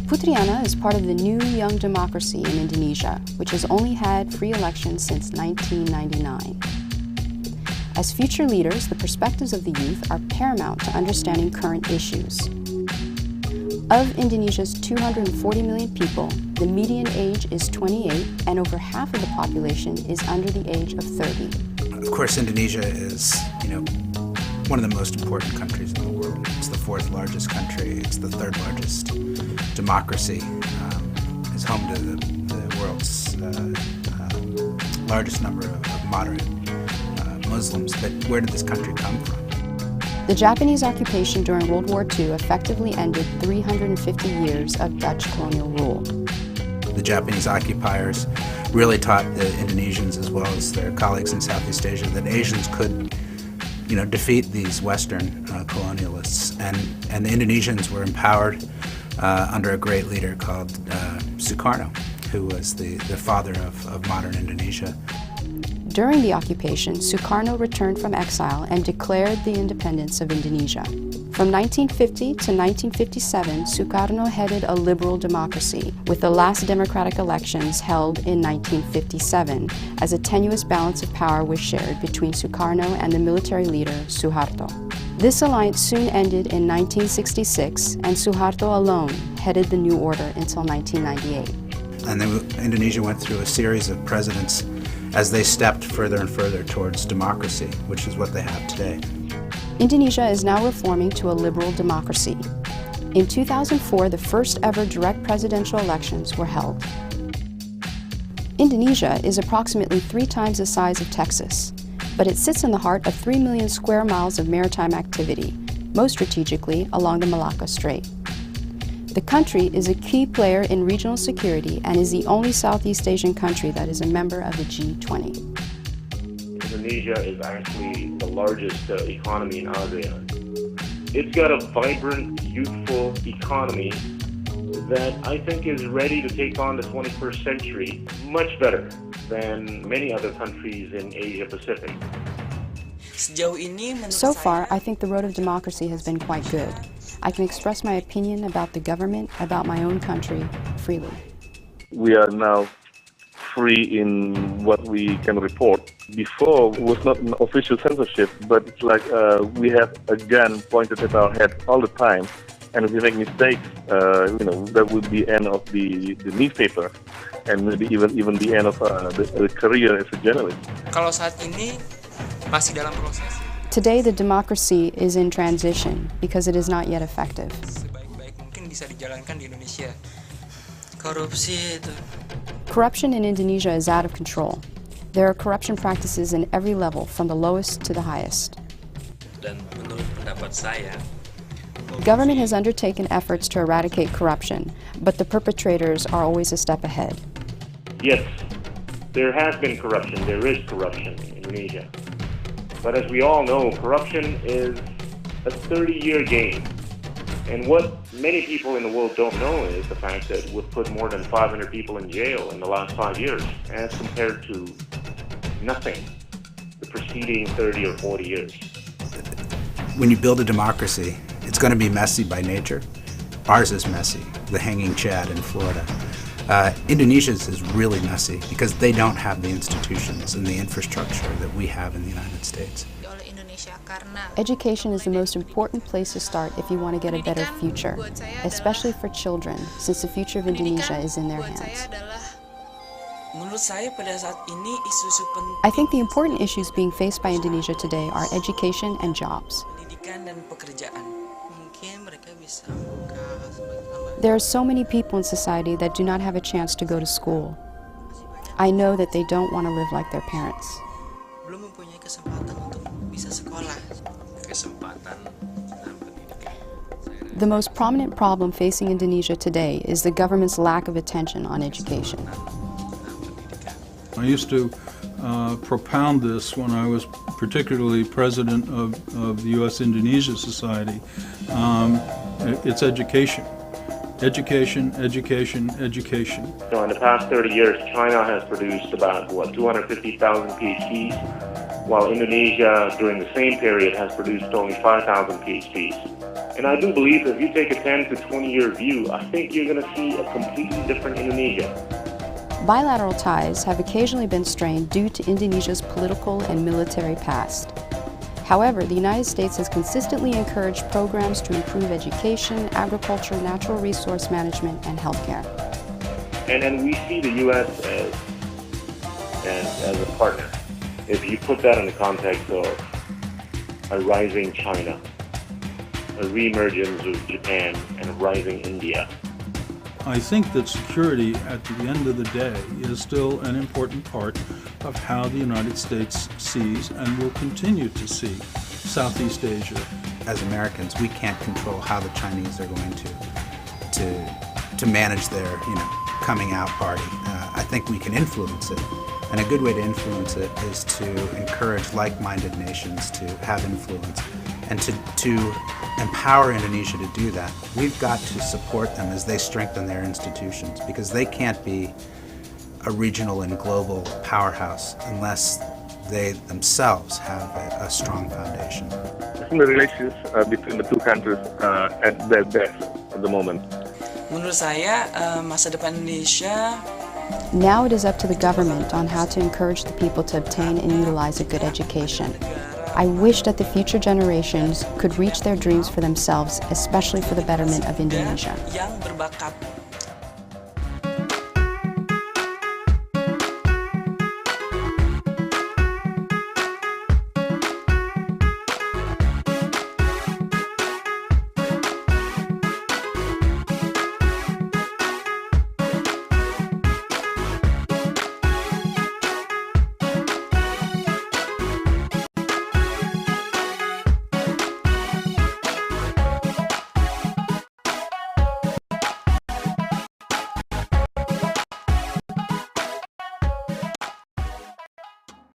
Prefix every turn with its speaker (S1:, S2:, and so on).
S1: Putriana is part of the new young democracy in Indonesia, which has only had free elections since 1999. As future leaders, the perspectives of the youth are paramount to understanding current issues. Of Indonesia's 240 million people, the median age is 28, and over half of the population is under the age of 30.
S2: Of course, Indonesia is, one of the most important countries in the world. It's the fourth largest country. It's the third largest democracy. It's home to the world's largest number of moderate Muslims. But where did this country come from?
S1: The Japanese occupation during World War II effectively ended 350 years of Dutch colonial rule.
S2: The Japanese occupiers really taught the Indonesians, as well as their colleagues in Southeast Asia, that Asians could defeat these Western colonialists, and the Indonesians were empowered under a great leader called Sukarno, who was the father of modern Indonesia.
S1: During the occupation, Sukarno returned from exile and declared the independence of Indonesia. From 1950 to 1957, Sukarno headed a liberal democracy, with the last democratic elections held in 1957, as a tenuous balance of power was shared between Sukarno and the military leader Suharto. This alliance soon ended in 1966, and Suharto alone headed the new order until 1998.
S2: And then Indonesia went through a series of presidents as they stepped further and further towards democracy, which is what they have today.
S1: Indonesia is now reforming to a liberal democracy. In 2004, the first ever direct presidential elections were held. Indonesia is approximately 3 times the size of Texas, but it sits in the heart of 3 million square miles of maritime activity, most strategically along the Malacca Strait. The country is a key player in regional security and is the only Southeast Asian country that is a member of the G20.
S3: Indonesia is actually the largest economy in ASEAN. It's got a vibrant, youthful economy that I think is ready to take on the 21st century much better than many other countries in Asia Pacific.
S1: So far, I think the road of democracy has been quite good. I can express my opinion about the government, about my own country, freely.
S4: We are now free in what we can report. Before, it was not an official censorship, but it's like we have a gun pointed at our head all the time. And if we make mistakes, that would be the end of the newspaper, and maybe even the end of the career as a journalist.
S5: Kalau saat ini masih dalam proses.
S1: Today, the democracy is in transition because it is not yet effective.
S5: Sebaik-baik mungkin bisa dijalankan di Indonesia. Korupsi itu.
S1: Corruption in Indonesia is out of control. There are corruption practices in every level, from the lowest to the highest.
S5: Dan menurut pendapat saya,
S1: Government has undertaken efforts to eradicate corruption, but the perpetrators are always a step ahead.
S3: Yes, there has been corruption. There is corruption in Indonesia. But as we all know, corruption is a 30-year game. And what many people in the world don't know is the fact that we've put more than 500 people in jail in the last 5 years, as compared to nothing the preceding 30 or 40 years.
S2: When you build a democracy, it's going to be messy by nature. Ours is messy, the hanging Chad in Florida. Indonesia's is really messy because they don't have the institutions and the infrastructure that we have in the United States.
S1: Education is the most important place to start if you want to get a better future, especially for children, since the future of Indonesia is in their hands. I think the important issues being faced by Indonesia today are education and jobs. There are so many people in society that do not have a chance to go to school. I know that they don't want to live like their parents. The most prominent problem facing Indonesia today is the government's lack of attention on education.
S6: I used to propound this when I was particularly president of the U.S.-Indonesia Society. It's education. Education, education, education.
S3: So in the past 30 years, China has produced about, 250,000 PhDs, while Indonesia, during the same period, has produced only 5,000 PhDs. And I do believe that if you take a 10 to 20-year view, I think you're going to see a completely different Indonesia.
S1: Bilateral ties have occasionally been strained due to Indonesia's political and military past. However, the United States has consistently encouraged programs to improve education, agriculture, natural resource management, and healthcare.
S3: And we see the U.S. as a partner. If you put that in the context of a rising China, a reemergence of Japan, and a rising India.
S6: I think that security, at the end of the day, is still an important part of how the United States sees and will continue to see Southeast Asia.
S2: As Americans, we can't control how the Chinese are going to manage their, coming out party. I think we can influence it, and a good way to influence it is to encourage like-minded nations to have influence and to empower Indonesia to do that. We've got to support them as they strengthen their institutions, because they can't be a regional and global powerhouse unless they themselves have a strong foundation.
S4: I think the relations between the two countries at their best at the moment.
S5: Menurut saya, masa depan Indonesia.
S1: Now it is up to the government on how to encourage the people to obtain and utilize a good education. I wish that the future generations could reach their dreams for themselves, especially for the betterment of Indonesia.
S5: Yang berbakat